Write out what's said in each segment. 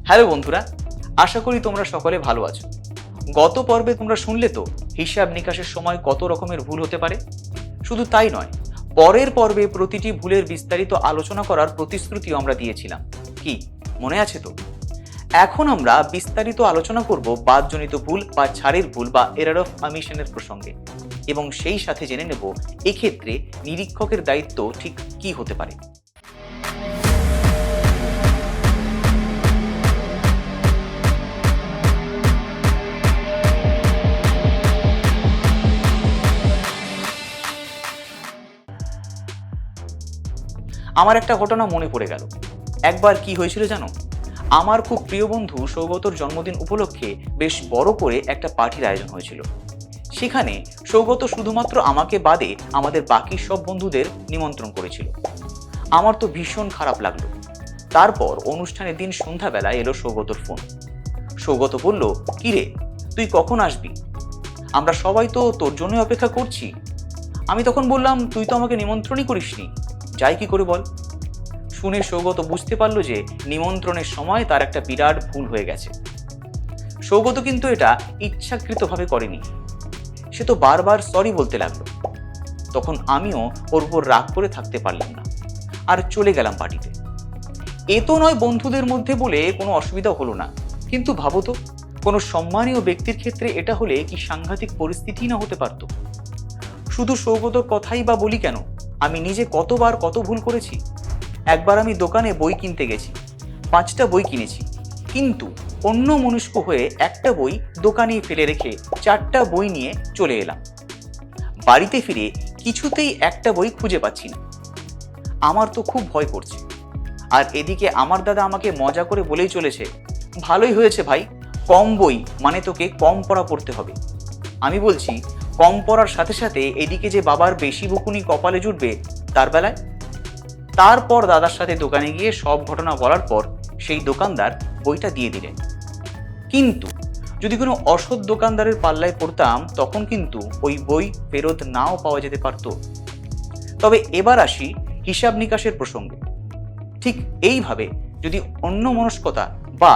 Hello বন্ধুরা, আশা করি তোমরা সকলে ভালো আছো। গত পর্বে তোমরা শুনলে তো হিসাব নিকাশের সময় কত রকমের ভুল হতে পারে। শুধু তাই নয়, পরের পর্বে প্রতিটি ভুলের বিস্তারিত আলোচনা করার প্রতিশ্রুতিও আমরা দিয়েছিলাম। কি মনে আছে তো? এখন আমরা বিস্তারিত আলোচনা করব বাদজনিত ভুল বা ছাড়ের ভুল বা এরর অফ অমিশনের প্রসঙ্গে, এবং সেই সাথে জেনে নেব এক্ষেত্রে নিরীক্ষকের দায়িত্ব ঠিক কি হতে পারে। আমার একটা ঘটনা মনে পড়ে গেল। একবার কি হয়েছিল জানো? আমার খুব প্রিয় বন্ধু সৌগতর জন্মদিন উপলক্ষে বেশ বড় করে একটা পার্টির আয়োজন হয়েছিল। সেখানে সৌগত শুধুমাত্র আমাকে বাদে আমাদের বাকি সব বন্ধুদের নিমন্ত্রণ করেছিল। আমার তো ভীষণ খারাপ লাগলো। তারপর অনুষ্ঠানের দিন সন্ধ্যাবেলা এলো সৌগতর ফোন। সৌগত বলল, কিরে তুই কখন আসবি? আমরা সবাই তো তোর জন্যই অপেক্ষা করছি। আমি তখন বললাম, তুই তো আমাকে নিমন্ত্রণই করিসনি, যাই কি করে বল। শুনে সৌগত বুঝতে পারলো যে নিমন্ত্রণের সময় তার একটা বিরাট ভুল হয়ে গেছে। সৌগত কিন্তু এটা ইচ্ছাকৃতভাবে করেনি, সে তো বারবার সরি বলতে লাগলো। তখন আমিও ওর উপর রাগ করে থাকতে পারলাম না, আর চলে গেলাম পার্টিতে। এ তো নয় বন্ধুদের মধ্যে বলে কোনো অসুবিধা হলো না, কিন্তু ভাবো তো, কোনো সম্মানীয় ব্যক্তির ক্ষেত্রে এটা হলে কি সাংঘাতিক পরিস্থিতি না হতে পারতো। শুধু সৌগতর কথাই বা বলি কেন, আমি নিজে কতবার কত ভুল করেছি। একবার আমি দোকানে বই কিনতে গেছি, 5টা বই কিনেছি, কিন্তু অন্য মনস্ক হয়ে একটা বই দোকানেই ফেলে রেখে 4টা বই নিয়ে চলে এলাম। বাড়িতে ফিরে কিছুতেই একটা বই খুঁজে পাচ্ছি না। আমার তো খুব ভয় করছে। আর এদিকে আমার দাদা আমাকে মজা করে বলেই চলেছে, ভালোই হয়েছে ভাই, কম বই মানে তোকে কম পড়া পড়তে হবে। আমি বলছি, কম পড়ার সাথে সাথে এদিকে যে বাবার বেশি বকুনি কপালে জুটবে তার বেলায়। তারপর দাদার সাথে দোকানে গিয়ে সব ঘটনা বলার পর সেই দোকানদার বইটা দিয়ে দিলেন। কিন্তু যদি কোনো অসৎ দোকানদারের পাল্লায় পড়তাম তখন কিন্তু ওই বই ফেরত নাও পাওয়া যেতে পারত। তবে এবার আসি হিসাব নিকাশের প্রসঙ্গে। ঠিক এইভাবে যদি অন্যমনস্কতা বা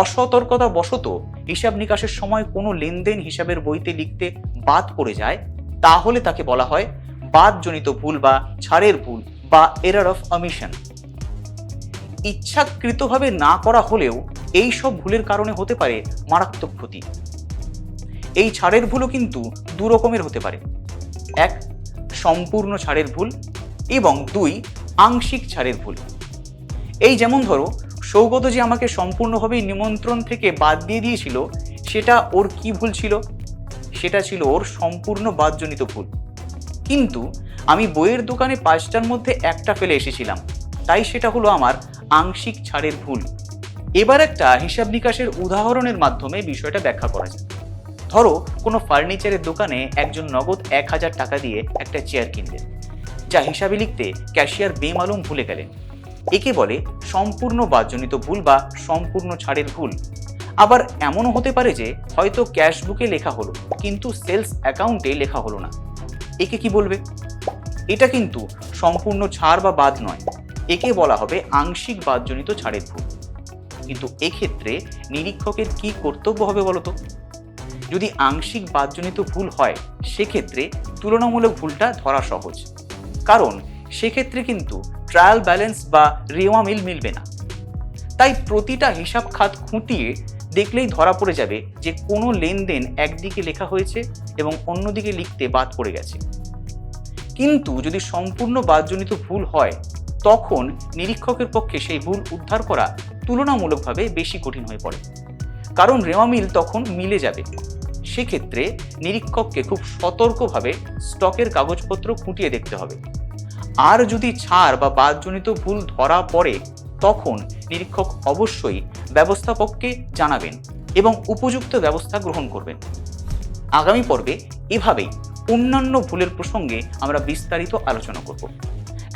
অসতর্কতা বশত হিসাব নিকাশের সময় কোনো লেনদেন হিসাবের বইতে লিখতে বাদ পড়ে যায়, তাহলে তাকে বলা হয় বাদজনিত ভুল বা ছাড়ের ভুল বা এরর অফ অমিশন। ইচ্ছাকৃতভাবে না করা হলেও এই সব ভুলের কারণে হতে পারে মারাত্মক ক্ষতি। এই ছাড়ের ভুলও কিন্তু দু রকমের হতে পারে। 1, সম্পূর্ণ ছাড়ের ভুল, এবং 2, আংশিক ছাড়ের ভুল। এই যেমন ধরো, সৌগত যে আমাকে সম্পূর্ণভাবে নিমন্ত্রণ থেকে বাদ দিয়ে দিয়েছিল, সেটা ওর কি ভুল ছিল? সেটা ছিল ওর সম্পূর্ণ বাদজনিত ভুল। কিন্তু আমি বইয়ের দোকানে 5টার মধ্যে একটা ফেলে এসেছিলাম, তাই সেটা হলো আমার আংশিক ছাড়ের ভুল। এবার একটা হিসাব নিকাশের উদাহরণের মাধ্যমে বিষয়টা ব্যাখ্যা করা যায়। ধরো কোনো ফার্নিচারের দোকানে একজন নগদ 1000 টাকা দিয়ে একটা চেয়ার কিনলেন, যা হিসাবে লিখতে ক্যাশিয়ার বেমালুম ভুলে গেলেন। একে বলে সম্পূর্ণ বাদজনিত ভুল বা সম্পূর্ণ ছাড়ের ভুল। আবার এমনও হতে পারে যে হয়তো ক্যাশ বুকে লেখা হলো কিন্তু সেলস অ্যাকাউন্টে লেখা হলো না। একে কি বলবে? এটা কিন্তু সম্পূর্ণ ছাড় বা বাদ নয়, একে বলা হবে আংশিক বাদজনিত ছাড়ের ভুল। কিন্তু এক্ষেত্রে নিরীক্ষকের কি কর্তব্য হবে বলতো? যদি আংশিক বাদজনিত ভুল হয়, সেক্ষেত্রে তুলনামূলক ভুলটা ধরা সহজ, কারণ সেক্ষেত্রে কিন্তু ট্রায়াল ব্যালেন্স বা রেওয়া মিল মিলবে না। তাই প্রতিটা হিসাব খাত খুঁটিয়ে দেখলেই ধরা পড়ে যাবে যে কোনো লেনদেন একদিকে লেখা হয়েছে এবং অন্যদিকে লিখতে বাদ পড়ে গেছে। কিন্তু যদি সম্পূর্ণ বাদজনিত ভুল হয়, তখন নিরীক্ষকের পক্ষে সেই ভুল উদ্ধার করা তুলনামূলকভাবে বেশি কঠিন হয়ে পড়ে, কারণ রেওয়া মিল তখন মিলে যাবে। সেক্ষেত্রে নিরীক্ষককে খুব সতর্কভাবে স্টকের কাগজপত্র খুঁটিয়ে দেখতে হবে। আর যদি ছাড় বা বাদজনিত ভুল ধরা পড়ে, তখন নিরীক্ষক অবশ্যই ব্যবস্থাপককে জানাবেন এবং উপযুক্ত ব্যবস্থা গ্রহণ করবেন। আগামী পর্বে এভাবেই অন্যান্য ভুলের প্রসঙ্গে আমরা বিস্তারিত আলোচনা করব।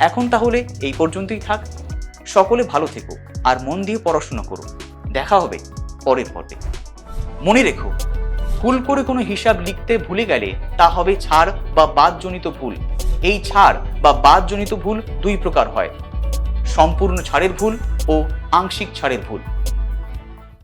এখন তাহলে এই পর্যন্তই থাক। সকলে ভালো থেকো আর মন দিয়ে পড়াশোনা করো। দেখা হবে পরের পর্বে। মনে রেখো, ভুল করে কোনো হিসাব লিখতে ভুলে গেলে তা হবে ছাড় বা বাদজনিত ভুল। এই ছাড় বা বাদজনিত ভুল দুই প্রকার হয়। সম্পূর্ণ ছাড়ের ভুল ও আংশিক ছাড়ের ভুল।